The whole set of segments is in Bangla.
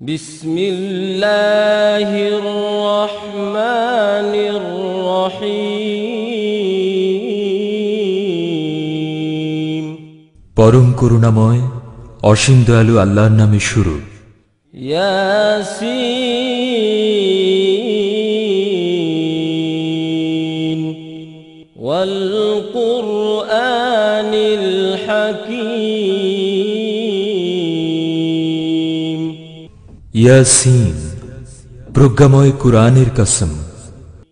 বিসমিল্লাহির রহমানির রহিম। পরম করুণাময় অসীম দয়ালু আল্লাহর নামে শুরু। ইয়াসিন ওয়াল কুরআনিল হাকীম। ইয়াসিন, প্রজ্ঞাময় কুরআনের কসম।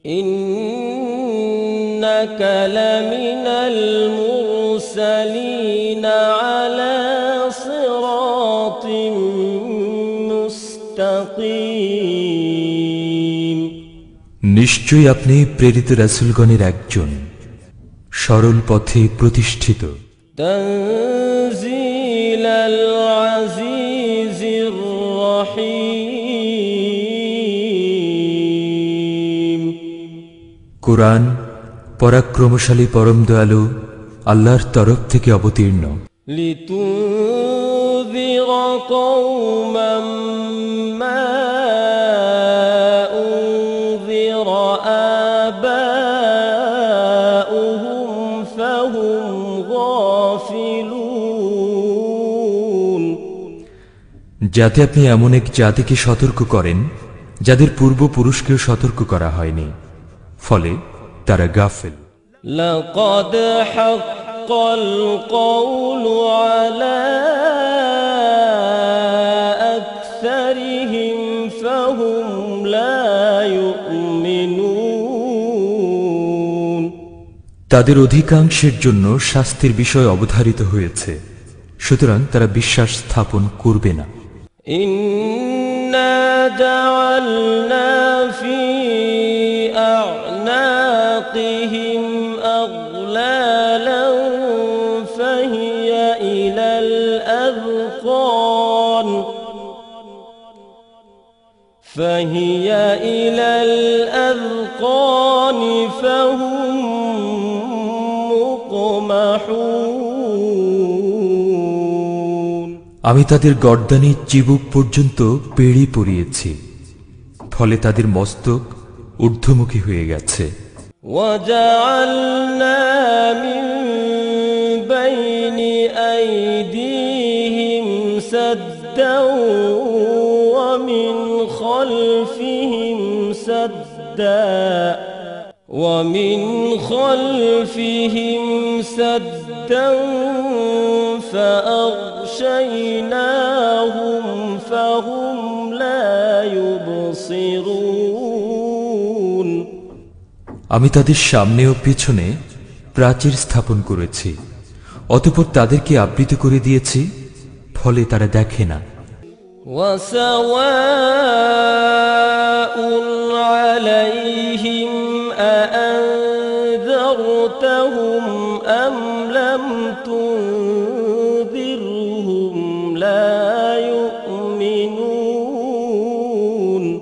ইন্নাকা লামিনাল মুরসালিন আলা সিরাতিম মুস্তাকিম। নিশ্চয়ই আপনি প্রেরিত রাসূলগণের একজন, সরল পথে প্রতিষ্ঠিত। তানজিলাল আজিজির রহিম। কুরআন পরাক্রমশালী পরম দয়ালু আল্লাহর তরফ থেকে অবতীর্ণ। লিতুনযিরা কওমান মা উনযিরা আবাউহুম ফাহুম গাফিলুন। যাতে আপনি এমন এক জাতিকে সতর্ক করেন যাদের পূর্বপুরুষকেও সতর্ক করা হয়নি, ফলে তারা গাফেল। লাকাদ হাক্কাল কওলু আলা আকসারিহিম ফাহুম লা ইউমিনুন। তাদের অধিকাংশের জন্য শাস্তির বিষয় অবধারিত হয়েছে, সুতরাং তারা বিশ্বাস স্থাপন করবে না। ইন্না জাআলনা ফি আ'নাকিহিম আগলালান ফাহিয়া ইলাল আযকান ফাহুম মুকমাহুন। আমি তাদের গর্দানে চিবুক পর্যন্ত পেড়ি পরিয়েছি, ফলে তাদের মস্তক ঊর্ধ্বমুখী হয়ে গেছে। وَجَعَلْنَا مِن بَيْنِ أَيْدِيهِمْ سَدًّا وَمِنْ خَلْفِهِمْ سَدًّا فَأَغْشَيْنَاهُمْ فَهُمْ لَا يُبْصِرُونَ। আমি তাদের সামনে ও পিছনে প্রাচীর স্থাপন করেছি, অতঃপর তাদেরকে আবৃত করে দিয়েছি, ফলে তারা দেখে না। وَسَوَاءٌ عَلَيْهِمْ أَأَنذَرْتَهُمْ أَمْ لَمْ تُنذِرْهُمْ لَا يُؤْمِنُونَ।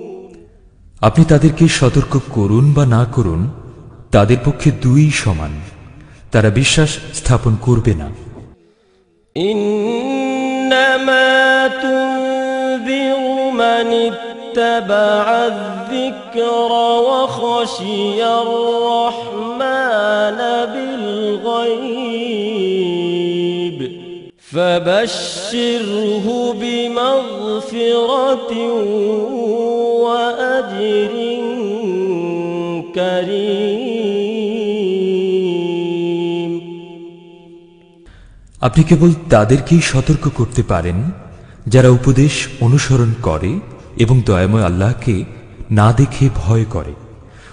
আপনি তাদেরকে সতর্ক করুন বা না করুন, তাদের পক্ষে দুই সমান, তারা বিশ্বাস স্থাপন করবে না। إنما تنذر من اتبع الذكر وخشي الرحمن بالغيب فبشره بمغفرة وأجر كريم। আপনি কেবল তাদেরকেই সতর্ক করতে পারেন যারা উপদেশ অনুসরণ করে এবং দয়াময় আল্লাহকে না দেখে ভয় করে।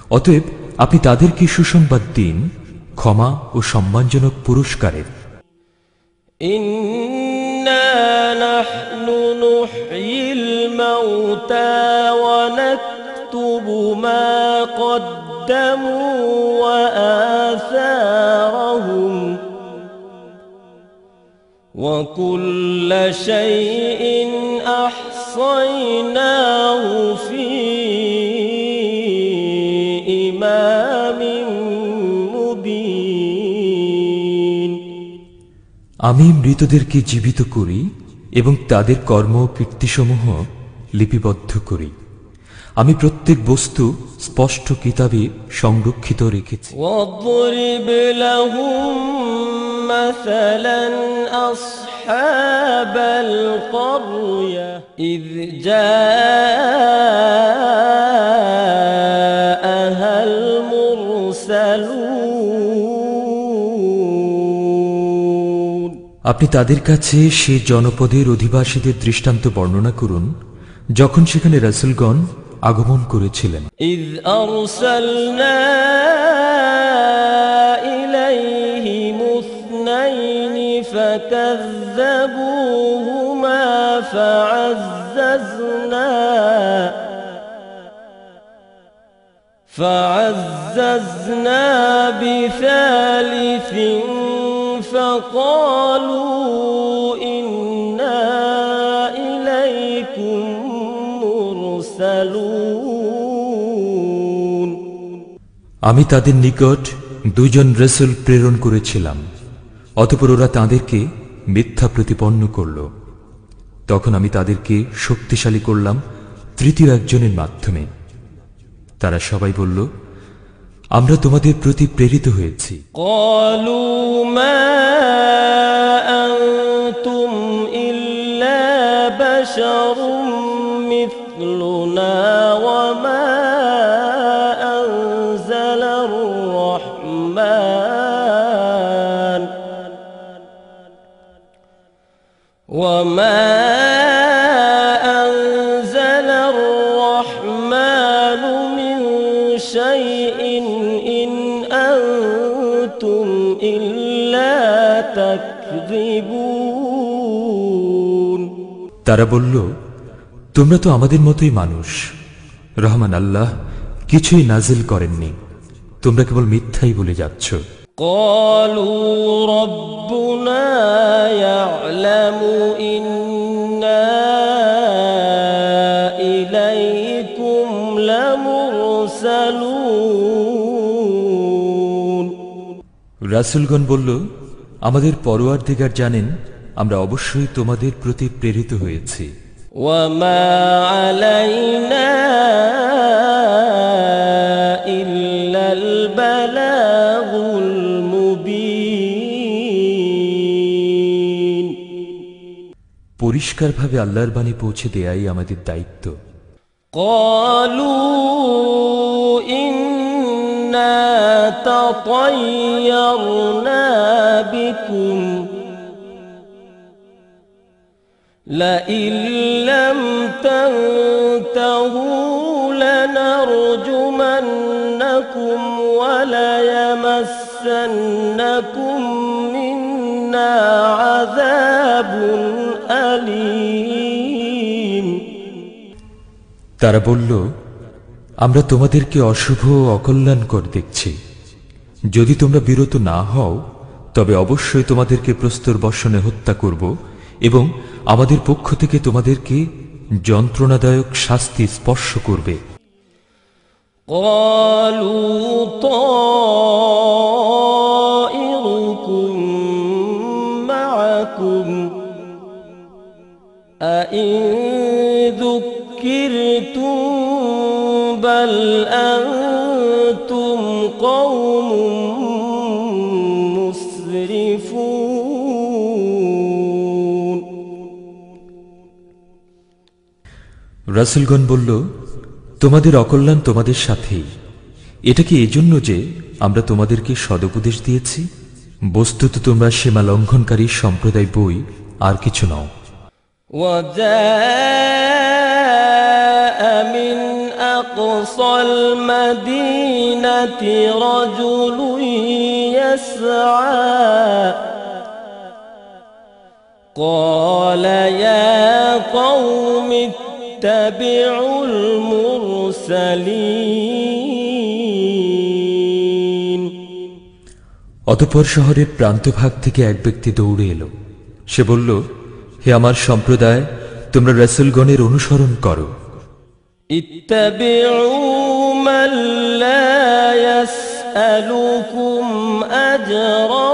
অতএব আপনি তাদেরকে সুসংবাদ দিন ক্ষমা ও সম্মানজনক পুরস্কারের। ইন্না নাহনু নুহয়িল মাউতা ওয়া নাকতুবু মা কদ্দামু ওয়া আসারহুম وَكُلَّ شَيْءٍ أَحْصَيْنَاهُ فِي إِمَامٍ مُبِينٍ। আমি মৃতদেরকে জীবিত করি এবং তাদের কর্ম কীর্তিসমূহ লিপিবদ্ধ করি। আমি প্রত্যেক বস্তু স্পষ্ট কিতাবে সংরক্ষিত রেখেছি। واضرب لهم مثلا أصحاب القرية إذ جاءها المرسلون আপনি তাদের কাছে সে জনপদের অধিবাসীদের দৃষ্টান্ত বর্ণনা করুন যখন সেখানে রাসূলগণ আগমন করেছিলেন। إذ أرسلنا إليهم اثنين فكذبوهما فعززنا بثالث فقالوا إنا إليكم مرسلون আমি তাদের নিকট দুজন রাসূল প্রেরণ করেছিলাম, অতঃপর ওরা তাঁদেরকে মিথ্যা প্রতিপন্ন করল। তখন আমি তাদেরকে শক্তিশালী করলাম তৃতীয় একজনের মাধ্যমে। তারা সবাই বলল, আমরা তোমাদের প্রতি প্রেরিত হয়েছি। قالوا ما أنتم إلا بشر مثلنا وما أنزل الرحمن من شيء إن أنتم إلا تكذبون তারা বলল, তোমরা তো আমাদের মতোই মানুষ, রহমান আল্লাহ কিছুই নাজিল করেননি, তোমরা কেবল মিথ্যাই বলে যাচ্ছ। قالوا ربنا يعلم إنا إليكم لمرسلون রাসূলগণ বলল, আমাদের পরওয়ারদিগার জানেন আমরা অবশ্যই তোমাদের প্রতি প্রেরিত হয়েছি। وما علينا إلا البلاغ المبين পরিষ্কারভাবে আল্লাহর বাণী পৌঁছে দেয়াই আমাদের দায়িত্ব। قالوا إنا تطيرنا بكم لئن لم تنتهوا لنرجمنكم وليمسنكم منا عذاب أليم তারা বলল, আমরা তোমাদেরকে অশুভ ও অকল্যাণকর দেখছি, যদি তোমরা বিরত না হও তবে অবশ্যই তোমাদেরকে প্রস্তর বর্ষণে হত্যা করব এবং আমাদের পক্ষ থেকে তোমাদেরকে যন্ত্রণাদায়ক শাস্তি স্পর্শ করবে। قالوا طائركم معكم أئن ذكرتم بل أنتم قوم مسرفون রাসূলগণ বলল, তোমাদের অকল্যাণ তোমাদের সাথেই। এটা কি এজন্য যে আমরা তোমাদেরকে সদুপদেশ দিয়েছি? বস্তুত তোমরা সীমা লঙ্ঘনকারী সম্প্রদায় বই, আর কিছু নও। وجاء من أقصى المدينة رجل يسعى قال يا قوم اتبعوا المرسلين অতঃপর শহরের প্রান্তভাগ থেকে এক ব্যক্তি দৌড়ে এলো। সে বলল, হে আমার সম্প্রদায়, তোমরা রাসূলগণের অনুসরণ করো। اتبعوا من لا يسألكم أجرا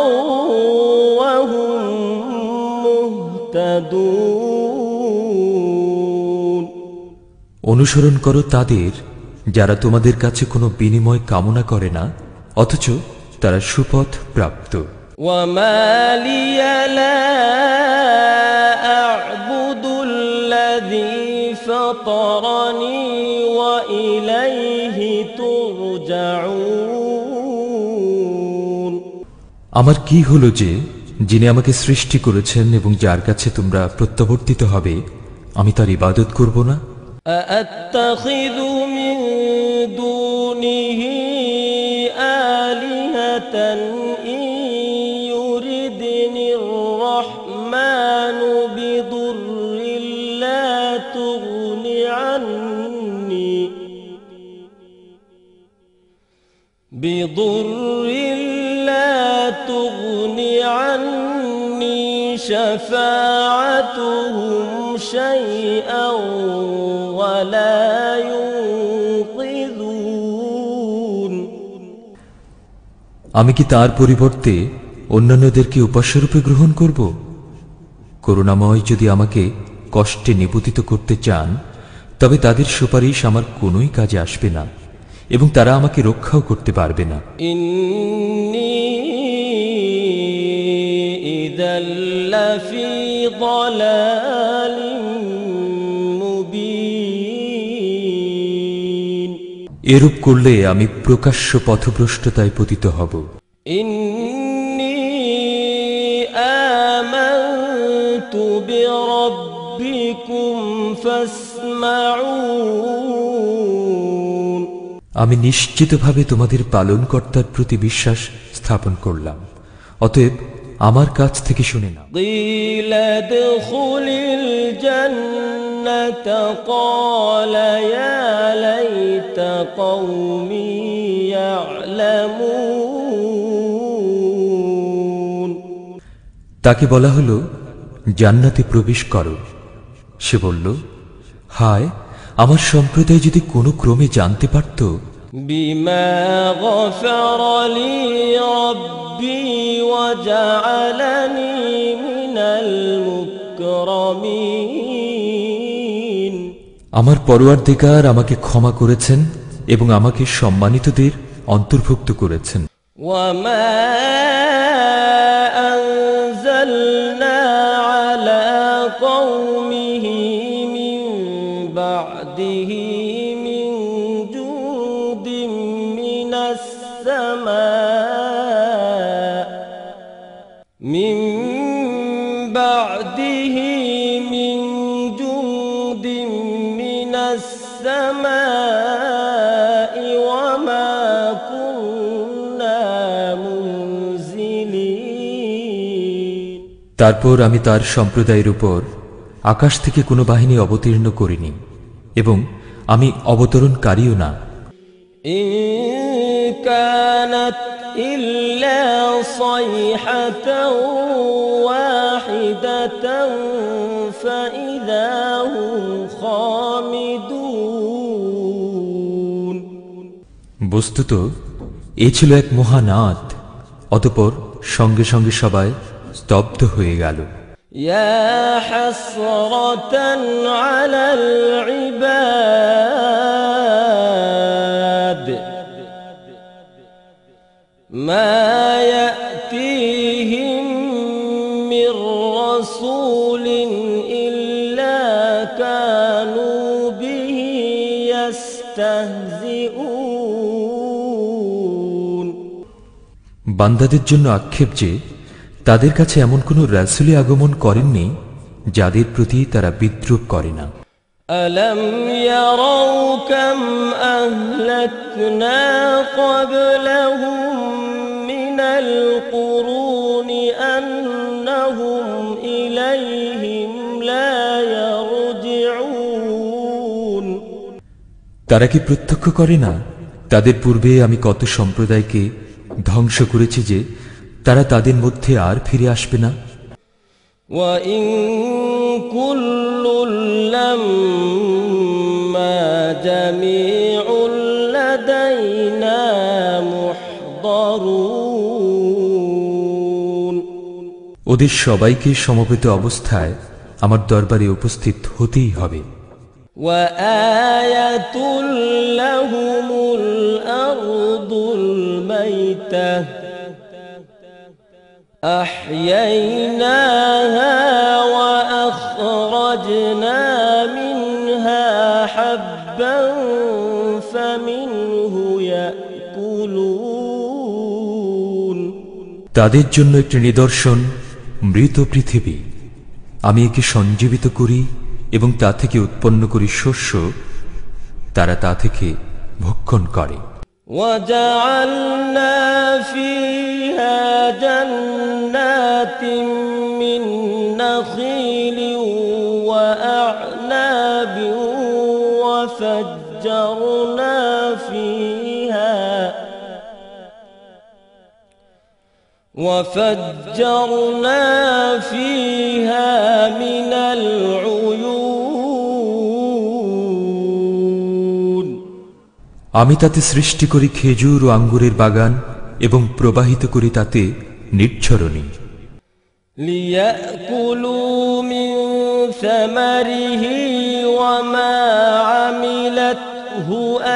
وهم مهتدون অনুসরণ করো তাদের যারা তোমাদের কাছে কোনো বিনিময় কামনা করে না, অথচ তারা সুপথ প্রাপ্ত। وما لي لا أعبد الذي فطرني وإليه ترجعون। আমার কি হলো যে যিনি আমাকে সৃষ্টি করেছেন এবং যার কাছে তোমরা প্রত্যাবর্তিত হবে, আমি তার ইবাদত করব না? أأتخذ من دونه آلهة إن يردني الرحمن بضر لا تغن عني شفاعتهم شيئا ولا ينقذون। আমি কি তার পরিবর্তে অন্যান্যদেরকে উপাস্যরূপে গ্রহণ করব? করুণাময় যদি আমাকে কষ্টে নিপতিত করতে চান, তবে তাদের সুপারিশ আমার কোনোই কাজে আসবে না এবং তারা আমাকে রক্ষাও করতে পারবে না। إني إذا لفي ضلال مبين। এরূপ করলে আমি প্রকাশ্য পথভ্রষ্টতায় পতিত হব। إني آمنت بربكم فاسمعون। আমি নিশ্চিতভাবে তোমাদের পালনকর্তার প্রতি বিশ্বাস স্থাপন করলাম, অতএব আমার কাছ থেকে শুনে নাও। قيل ادخل الجنة قال يا ليت قومي يعلمون। তাকে বলা হলো, জান্নাতে প্রবেশ করো। সে বলল, হায়, আমার সম্প্রদায় যদি কোনো ক্রমে জানতে পারত। بما غفر لي ربي وجعلني من المكرمين। আমার পরওয়ারদিগার আমাকে ক্ষমা করেছেন এবং আমাকে সম্মানিতদের অন্তর্ভুক্ত করেছেন। وما أنزلنا على قومه من بعده من جود من السماء وما كنا منزلين। তারপর আমি তার সম্প্রদায়ের উপর আকাশ থেকে কোনো বাহিনী অবতীর্ণ করিনি এবং আমি অবতরণকারীও না। إن كانت إلا صيحة واحدة فإذا هم خامدون। বস্তুত এ ছিল এক মহানাদ, অতঃপর সঙ্গে সঙ্গে সবাই স্তব্ধ হয়ে গেল। يا حسرة على العباد ما يأتيهم من رسول إلا كانوا به يستهزئون। বান্দাদের জন্য আক্ষেপ যে তাদের কাছে এমন কোনো রাসূলই আগমন করেননি যাদের প্রতি তারা বিদ্রূপ করে না। ألم يروا كم أهلكنا قبلهم من القرون أنهم إليهم لا يرجعون। তারা কি প্রত্যক্ষ করে না তাদের পূর্বে আমি কত সম্প্রদায়কে ধ্বংস করেছি যে তারা তাদের মধ্যে আর ফিরে আসবে না। وإن كل لما جميع لدينا محضرون। ওদের সবাইকে সমবেত অবস্থায় আমার দরবারে উপস্থিত হতেই হবে। وآية لهم الأرض الميتة أحييناها وأخرجنا منها حبا فمنه يأكلون তাদের জন্য একটি নিদর্শন মৃত পৃথিবী। আমি একে সঞ্জীবিত করি এবং তা থেকে উৎপন্ন করি শস্য, তারা তা থেকে ভক্ষণ করে। وجعلنا فيها جنات من نخيل وأعناب وفجرنا فيها من العيون আমি তাতে সৃষ্টি করি খেজুর ও আঙ্গুরের বাগান এবং প্রবাহিত করি তাতে নির্ঝরণী। ليأكلوا من ثمره وما عملته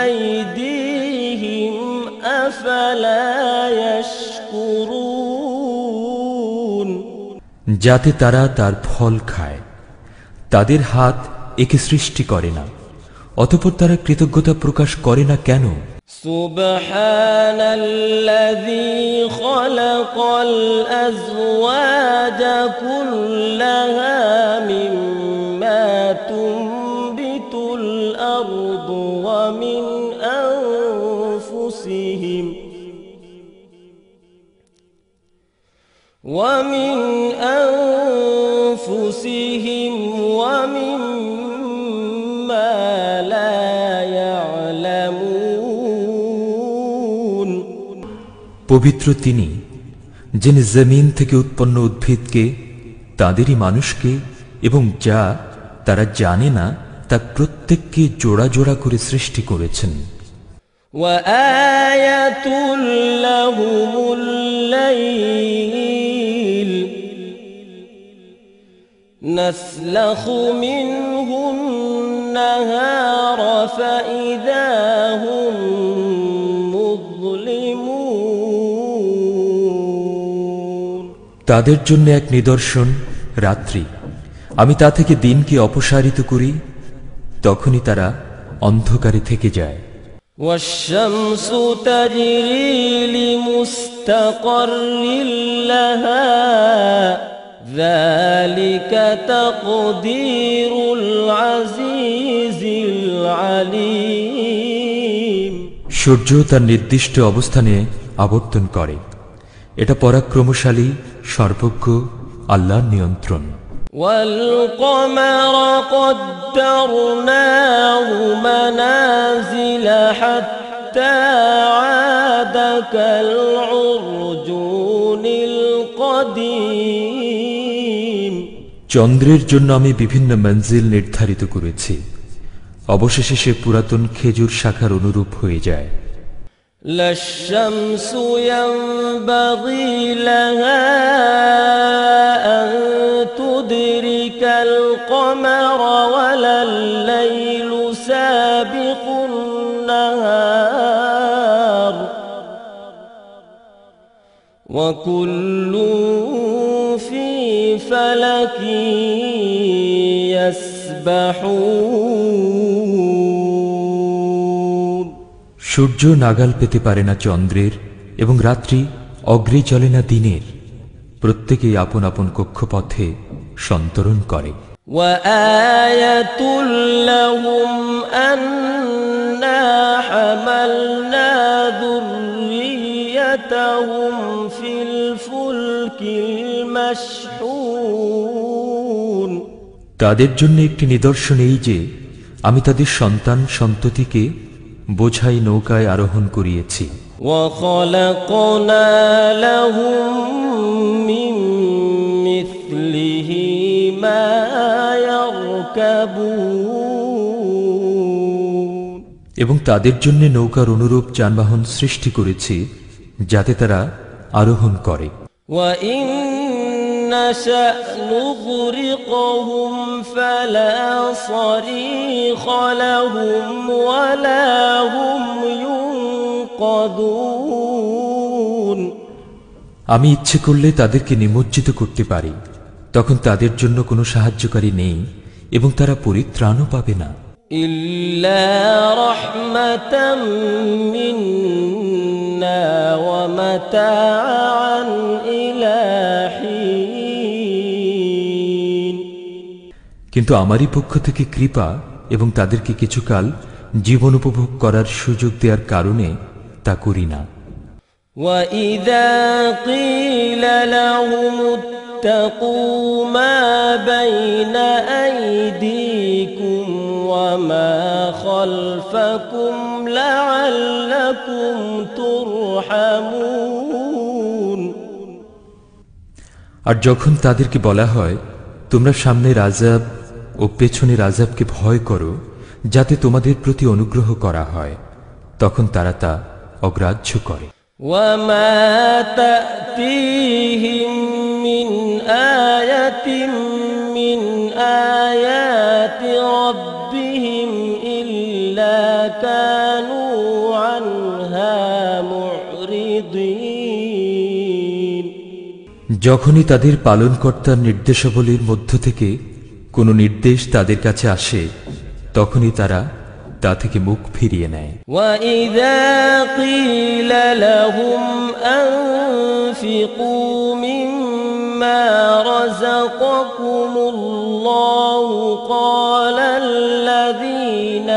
أيديهم أفلا يشكرون যাতে তারা তার ফল খায়। তাদের হাত একে সৃষ্টি করে না, অতঃপর তারা কৃতজ্ঞতা প্রকাশ করে না কেন? سبحان الذي خلق الأزواج كلها مما تنبت الأرض ومن أنفسهم ومما لا يعلمون পবিত্র তিনি, যিনি জমিন থেকে উৎপন্ন উদ্ভিদকে, তাদেরই মানুষকে এবং যা তারা জানে না তা প্রত্যেককে জোড়া জোড়া করে সৃষ্টি করেছেন। وآية لهم الليل نسلخ منه النهار فإذا هم مظلمون তাদের জন্য এক নিদর্শন রাত্রি, আমি তা থেকে দিনকে অপসারিত করি, তখনই তারা অন্ধকারে থেকে যায়। والشمس تجري لمستقر لها ذلك تقدير العزيز العليم সূর্য তার নির্দিষ্ট অবস্থানে আবর্তন করে, এটা পরাক্রমশালী সর্বজ্ঞ আল্লাহর নিয়ন্ত্রণ। والقمر قدرناه منازل حتى عاد كالعرجون القديم চন্দ্রের জন্য আমি বিভিন্ন মঞ্জিল নির্ধারিত করেছি, অবশেষে সে পুরাতন খেজুর শাখার অনুরূপ হয়ে যায়। لا الشمس ينبغي لها أن تدرك القمر ولا الليل سابق النهار وكل في فلك يسبحون সূর্য নাগাল পেতে পারে না চন্দ্রের, এবং রাত্রি অগ্রে চলে না দিনের। প্রত্যেকেই আপন আপন কক্ষপথে সন্তরণ করে। وآية لهم أنا حملنا ذريتهم في الفلك المشحون তাদের জন্য একটি নিদর্শন এই যে, আমি তাদের সন্তান সন্ততিকে বোঝাই নৌকায় আরোহণ করিয়েছি। وخلقنا لهم من مثله ما يركبون এবং তাদের জন্য নৌকার অনুরূপ যানবাহন সৃষ্টি করেছি, যাতে তারা আরোহণ করে। وإن نشأ نغرقهم فلا صريخ لهم ولا هم ينقذون আমি ইচ্ছে করলে তাদেরকে নিমজ্জিত করতে পারি, তখন তাদের জন্য কোনো সাহায্যকারী নেই এবং তারা পরিত্রাণও পাবে না। إلا رحمة منا ومتاعا إلى حين কিন্তু আমারই পক্ষ থেকে কৃপা এবং তাদেরকে কিছুকাল জীবন উপভোগ করার সুযোগ দেওয়ার কারণে তা করি না। وإذا قيل لهم اتقوا ما بين أيديكم وما خلفكم لعلكم ترحمون আর যখন তাদেরকে বলা হয় তোমরা সামনের আযাব ও পেছনের আযাবকে ভয় করো যাতে তোমাদের প্রতি অনুগ্রহ করা হয়, তখন তারা তা অগ্রাহ্য করে। وما تأتيهم من آية من آيات ربهم إلا كانوا عنها معرضين যখনই তাদের পালনকর্তার নির্দেশাবলীর মধ্য থেকে কোনো নির্দেশ তাদের কাছে আসে তখনই তারা তা থেকে মুখ ফিরিয়ে নেয়। وَإِذَا قِيلَ لَهُمْ أَنفِقُوا مِمَّا رَزَقَكُمُ اللَّهُ قَالَ الَّذِينَ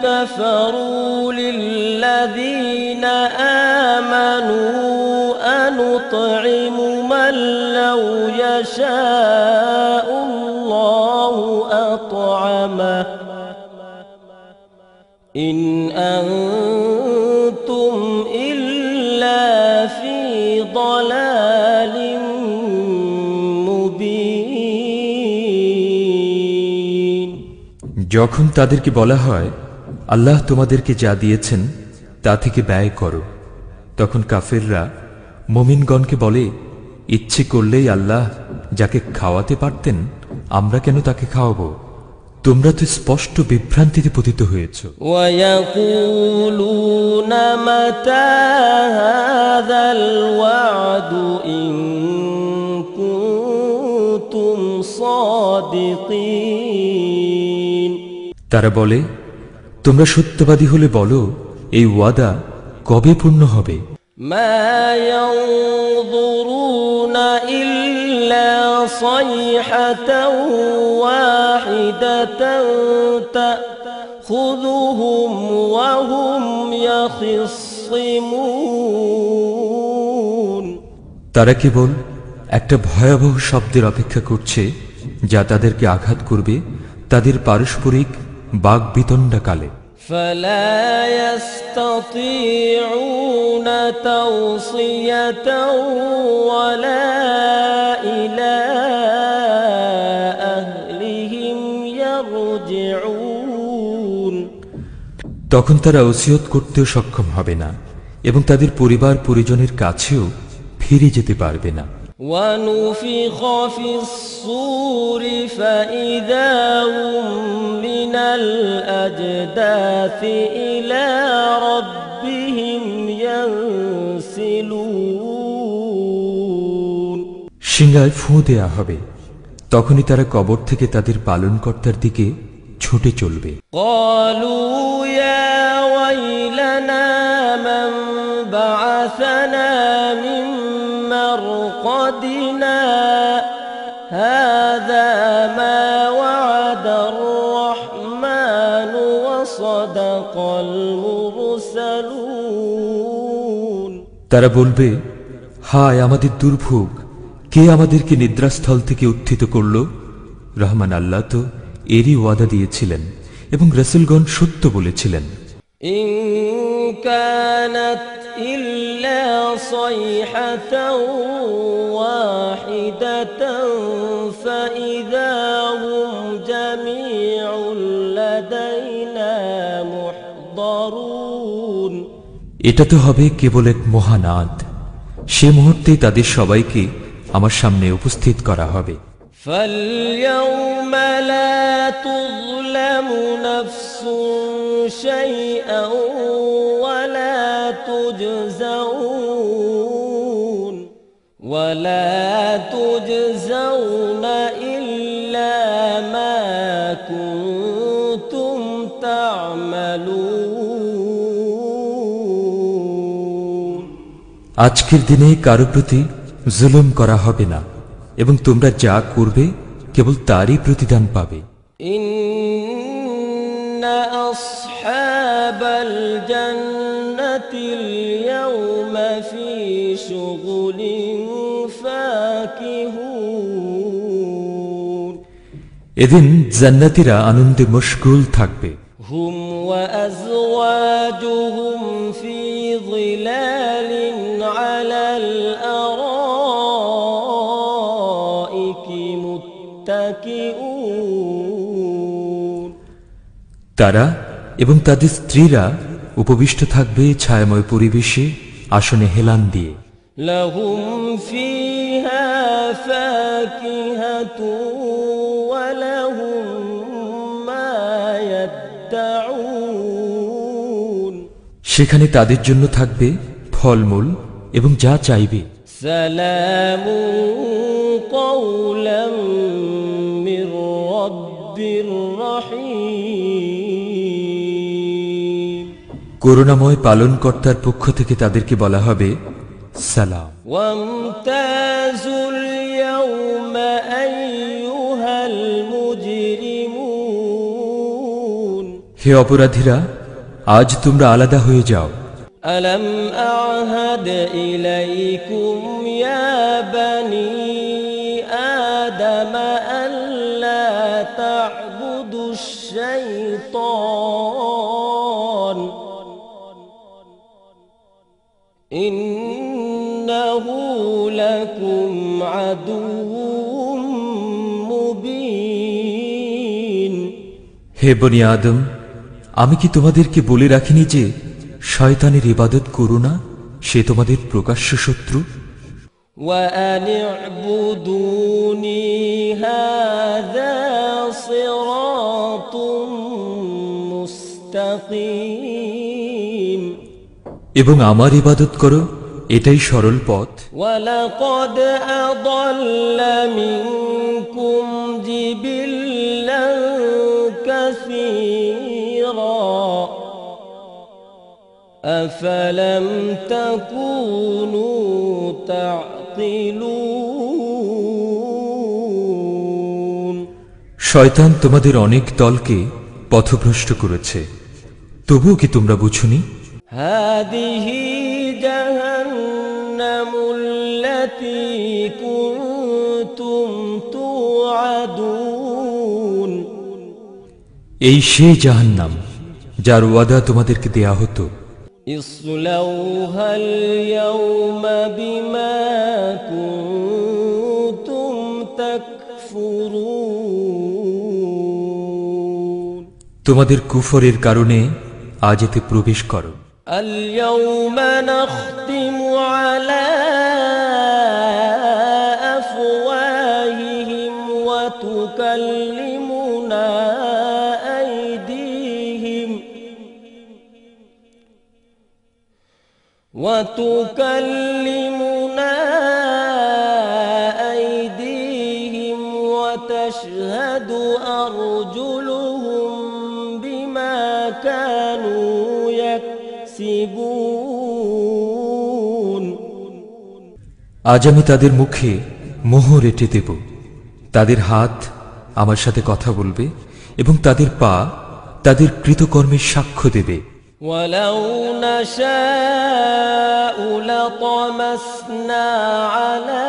كَفَرُوا لِلَّذِينَ آمَنُوا أَنُطْعِمُ مَن لَّوْ يَشَاءُ اللَّهُ أَطْعَمَهُ إِنْ أَنتُمْ إِلَّا فِي ضَلَالٍ مُبِينٍ যখন তাদেরকে বলা হয় আল্লাহ তোমাদেরকে যা দিয়েছেন তা থেকে ব্যয় করো, তখন কাফেররা মুমিনগণকে বলে ইচ্ছে করলেই আল্লাহ যাকে খাওয়াতে পারতেন আমরা কেন তাকে খাওয়াবো? তোমরা তো স্পষ্ট বিভ্রান্তিতে পতিত হয়েছ। وَيَقُولُونَ مَتَى هَذَا الْوَعْدُ إِن كُنتُمْ صَادِقِينَ তারা বলে তোমরা সত্যবাদী হলে বলো এই ওয়াদা কবে পূর্ণ হবে? مَا يَنظُرُونَ إِلَّا صَيْحَةً وَاحِدَةً تَأْخُذُهُمْ وَهُمْ يَخِصِّمُونَ তারা কেবল একটা ভয়াবহ শব্দের অপেক্ষা করছে যা তাদেরকে আঘাত করবে তাদের পারস্পরিক বাগবিতণ্ডাকালে। فَلَا يَسْتَطِيعُونَ تَوْصِيَةً وَلَا إِلَىٰ أَهْلِهِمْ يَرْجِعُونَ তখন তারা ওসিয়ত করতেও সক্ষম হবে না এবং তাদের পরিবার পরিজনের কাছেও ফিরে যেতে পারবে না। وَنُفِخَ فِي الصُّورِ فَإِذَا هُم مِّنَ الْأَجْدَاثِ إِلَىٰ رَبِّهِمْ يَنسِلُونَ সিংহায় ফুঁ দেয়া হবে, তখনই তারা কবর থেকে তাদের পালনকর্তার দিকে ছুটে চলবে। قَالُوا يَا وَيْلَنَا مَن بَعَثَنَا مِن مَّرْقَدِنَا هَٰذَا مَا وَعَدَ الرَّحْمَٰنُ وَصَدَقَ الْمُرْسَلُونَ তারা বলবে হায় আমাদের দুর্ভোগ, কে আমাদেরকে নিদ্রাস্থল থেকে উত্থিত করল? রহমান আল্লাহ তো এরই ওয়াদা দিয়েছিলেন এবং রাসূলগণ সত্য বলেছিলেন। إِن كَانَتْ إِلَّا صَيْحَةً وَاحِدَةً فَإِذَا هُمْ جَمِيعٌ لَّدَيْنَا مُحْضَرُونَ এটা তো হবে কেবল এক মহানাদ। সে মুহূর্তে তাদের সবাইকে আমার সামনে উপস্থিত করা হবে। فاليوم لا تظلم نفس شيئا ولا تجزون إلا ما كنتم تعملون। আজকের দিনে কারো প্রতি জুলুম করা হবে না এবং তোমরা যা করবে কেবল তারই প্রতিদান পাবে। ইন্না আসহাবাল জান্নাতিল ইয়াওমা ফি শুগুলিন ফাকিহুন। এদিন জান্নাতীরা আনন্দে মশগুল থাকবে। হুম ওয়া আযওয়াজুহুম ফি যিলালিন আলাল আরাইকি মুত্তাকিউন। তারা এবং তাদের স্ত্রীরা উপবিষ্ট থাকবে ছায়াময় পরিবেশে, আসনে হেলান দিয়ে। লাহুম ফিহা ফাকিহাতুন ওয়া লাহুম মা ইয়াদউন। সেখানে তাদের জন্য থাকবে ফলমূল এবং যা চাইবে। সালামুন কাওলাম মির রাব্বির রহিম। করুণাময় পালনকর্তার পক্ষ থেকে তাদেরকে বলা হবে সালাম। ওয়ামতাজুল ইয়াওমা আইয়ুহাল মুজরিমুন। হে অপরাধীরা, আজ তোমরা আলাদা হয়ে যাও। আলম আ'হাদ ইলাইকুম ইয়া বানি আদম আল্লা তা'বুদুশ শাইতান ইন্নাহু লাকুম আদুউম মুবিন। হে বনি আদম, আমি কি তোমাদেরকে বলে রাখিনি যে শয়তানের ইবাদত করো না, সে তোমাদের প্রকাশ্য শত্রু। ওয়া আনি'বুদুনি হাযা সিরাতুম মুস্তাকিম। এবং আমার ইবাদত করো, এটাই সরল পথ। ওয়ালাকাদ আযাল্লা মিনকুম জিবিল্লান কাসীরা আফালাম তাকুনু তা'কিলুন। শয়তান তোমাদের অনেক দলকে পথভ্রষ্ট করেছে, তবুও কি তোমরা বুঝুনি? হাদিহি জাহান্নামুল্লাতী কুনতুম তুআদুন। এই সেই জাহান্নাম যার ওয়াদা তোমাদেরকে দেয়া হতো। ইসলাউহাল ইয়াওমা বিমা কুনতুম তাকফুরুন। তোমাদের কুফরের কারণে আজ এতে প্রবেশ করো। আল ইয়াওমা নাখতিমু আলা আফওয়াহিহিম ওয়া তুকাল্লিমুনা আইদিহিম ওয়া তাশহাদু আরজুলুহুম বিমা কানু ইয়াকসিবুন। আজ আমি তাদের মুখে মোহর এঁটে দেব, তাদের হাত আমার সাথে কথা বলবে এবং তাদের পা তাদের কৃতকর্মের সাক্ষ্য দেবে। ওয়ালাউ নাশাউ লাতামাসনা আলা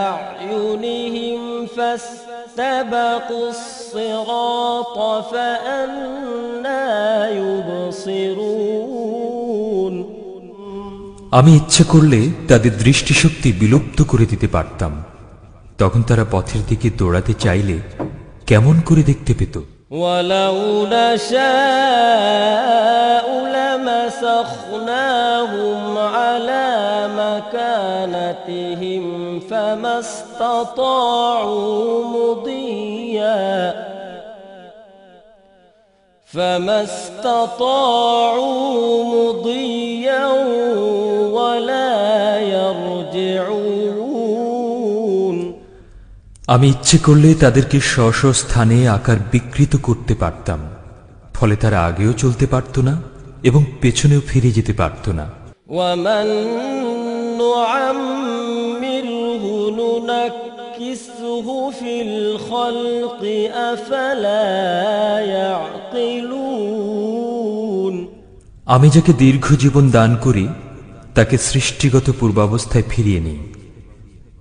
আ'য়ুনিহিম ফাস্তাবাকুস সিরাতা ফাআন্না ইউবসিরুন। আমি ইচ্ছে করলে তাদের দৃষ্টিশক্তি বিলুপ্ত করে দিতে পারতাম, তখন তারা পথের দিকে দৌড়াতে চাইলে কেমন করে দেখতে পেত? ولو نشاء لمسخناهم على مكانتهم فما استطاعوا مضيا ولا يرجعون আমি ইচ্ছে করলে তাদেরকে স্ব স্থানে আকার বিকৃত করতে পারতাম, ফলে তারা আগেও চলতে পারত না এবং পেছনেও ফিরে যেতে পারত না। ومن نعمره ننكسه في الخلق أفلا يعقلون আমি যাকে দীর্ঘ জীবন দান করি তাকে সৃষ্টিগত পূর্বাবস্থায় ফিরিয়ে নিই,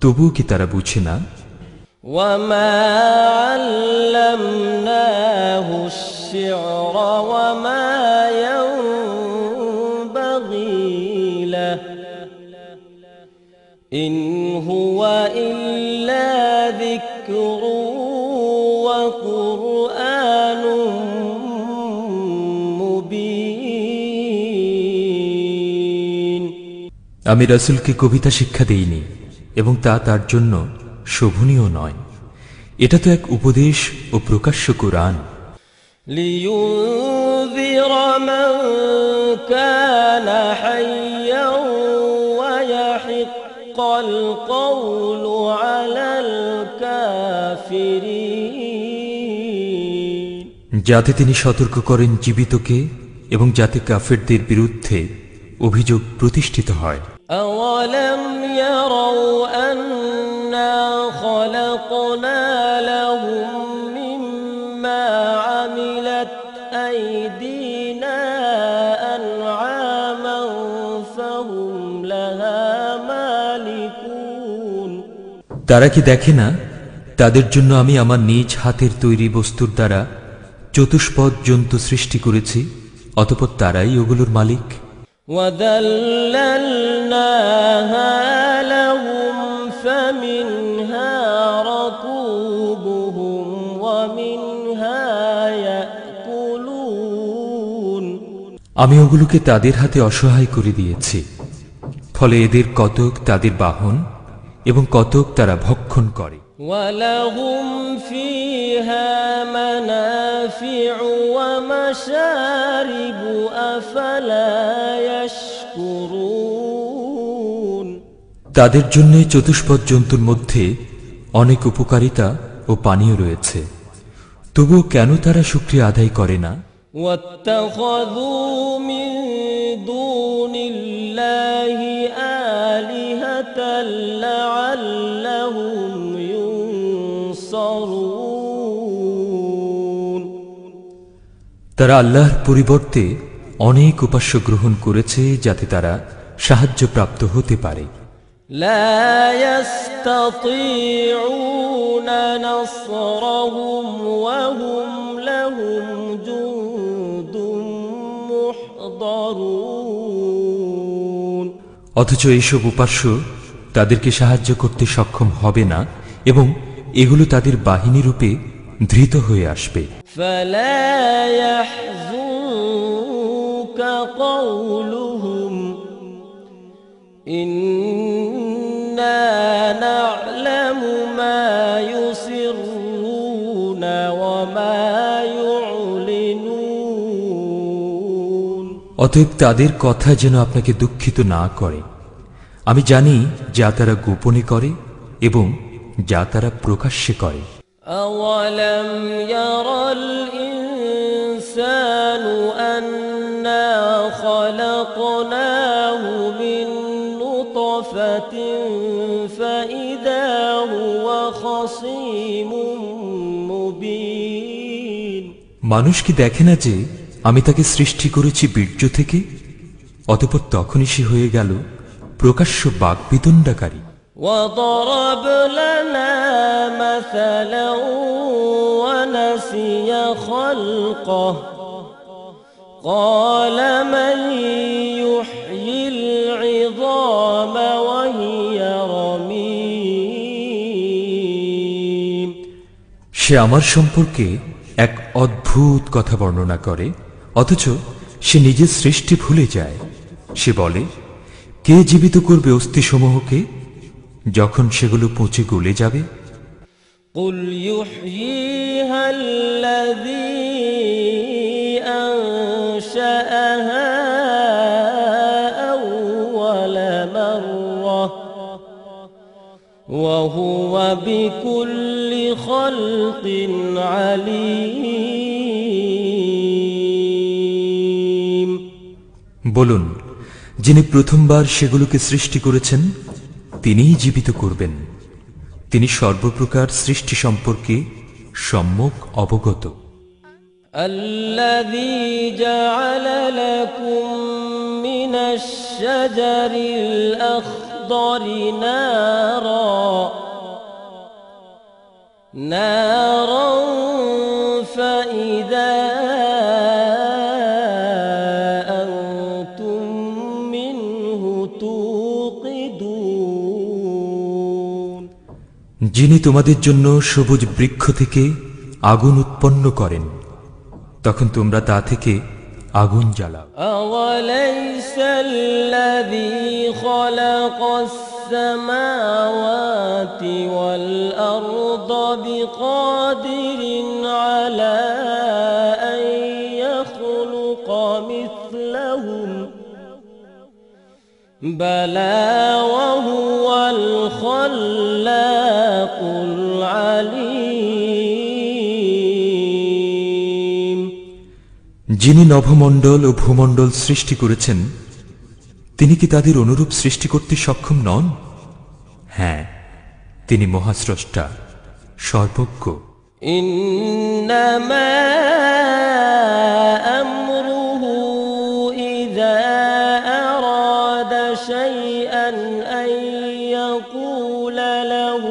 তবুও কি তারা বুঝে না? وما علمناه الشعر وما ينبغي له إن هو إلا ذكر وقرآن مبين আমি রাসূলকে কবিতা শিক্ষা দেইনি এবং তা তার জন্য শোভনীয় নয়। এটা তো এক উপদেশ ও প্রকাশ্য কোরআন। لينذر من كان حيا ويحق القول على الكافرين যাতে তিনি সতর্ক করেন জীবিতকে এবং যাতে কাফেরদের বিরুদ্ধে অভিযোগ প্রতিষ্ঠিত হয়। أولم يروا أنا خلقنا لهم مما عملت أيدينا أنعاما فهم لها مالكون তারা কি দেখে না তাদের জন্য আমি আমার নিজ হাতের তৈরি বস্তুর দ্বারা চতুষ্পদ জন্তু সৃষ্টি করেছি, অতঃপর তারাই ওগুলোর মালিক। وذللناها لهم فمنها ركوبهم ومنها يأكلون আমি ওগুলোকে তাদের হাতে অসহায় করে দিয়েছি, ফলে এদের কতক তাদের বাহন এবং কতক তারা ভক্ষণ করে। ولهم فيها منافع ومشارب أفلا يشكرون তাদের জন্য চতুষ্পদ জন্তুর মধ্যে অনেক উপকারিতা ও পানীয় রয়েছে, তবুও কেন তারা শুকরিয়া আদায় করে না? واتخذوا من دون الله آلهة لعلهم ينصرون তারা আল্লাহর পরিবর্তে অনেক উপাস্য গ্রহণ করেছে যাতে তারা সাহায্যপ্রাপ্ত হতে পারে। لا يستطيعون نصرهم وهم لهم جند محضرون অথচ এইসব উপাস্য তাদেরকে সাহায্য করতে সক্ষম হবে না এবং এগুলো তাদের বাহিনী রূপে ধৃত হয়ে আসবে। فلا يحزنك قولهم إنا نعلم ما يسرون وما يعلنون অতএব তাদের কথা যেন আপনাকে দুঃখিত না করে। আমি জানি যা তারা গোপনে করে এবং যা তারা প্রকাশ্যে করে। أولم ير الإنسان أنا خلقناه من نطفة فإذا هو خصيم مبين মানুষ কি দেখে না যে আমি তাকে সৃষ্টি করেছি বীর্য থেকে, অতঃপর তখনই সে হয়ে গেল প্রকাশ্য বাগ্বিতণ্ডাকারী। وضرب لنا مثلا ونسي خلقه قال من يحيي العظام وهي رميم সে আমার সম্পর্কে এক অদ্ভুত কথা বর্ণনা করে, অথচ সে নিজের সৃষ্টি ভুলে যায়। সে বলে, কে জীবিত করবে অস্থিসমূহকে যখন সেগুলো পচে গলে যাবে? قل يحييها الذي أنشأها أول مرة وهو بكل خلق عليم। বলুন, যিনি প্রথমবার সেগুলোকে সৃষ্টি করেছেন তিনিই জীবিত করবেন। তিনি সর্বপ্রকার সৃষ্টি সম্পর্কে সম্যক অবগত। الذي جعل لكم من الشجر الأخضر نارا فإذا أنتم منه توقدون। যিনি তোমাদের জন্য সবুজ বৃক্ষ থেকে আগুন উৎপন্ন করেন, তখন তোমরা তা থেকে আগুন জ্বালাও। أوليس الذي خلق السماوات والأرض بقادر على أن يخلق مثلهم بلى وهو الخلاق العليم। যিনি নভমণ্ডল ও ভূমণ্ডল সৃষ্টি করেছেন, তিনি কি তাদের অনুরূপ সৃষ্টি করতে সক্ষম নন? হ্যাঁ, তিনি মহাস্রষ্টা, সর্বজ্ঞ। إنما أمره إذا أراد شيئا أن يقول له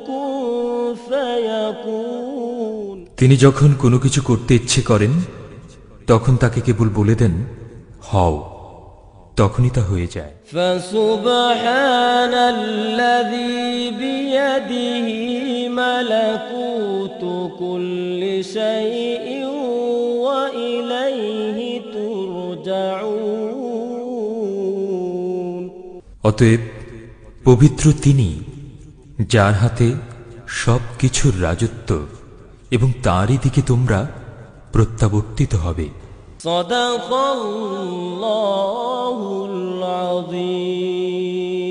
كن فيكون। তিনি যখন কোনো কিছু করতে ইচ্ছে করেন তখন তাকে কেবল বলে দেন, হও, তখনই তা হয়ে যায়। فسبحان الذي بيده ملكوت كل شيء وإليه ترجعون। অতএব পবিত্র তিনি, যার হাতে সব কিছুর রাজত্ব, এবং তাঁরই দিকে তোমরা প্রত্যাবর্তিত হবে। صدق الله العظيم।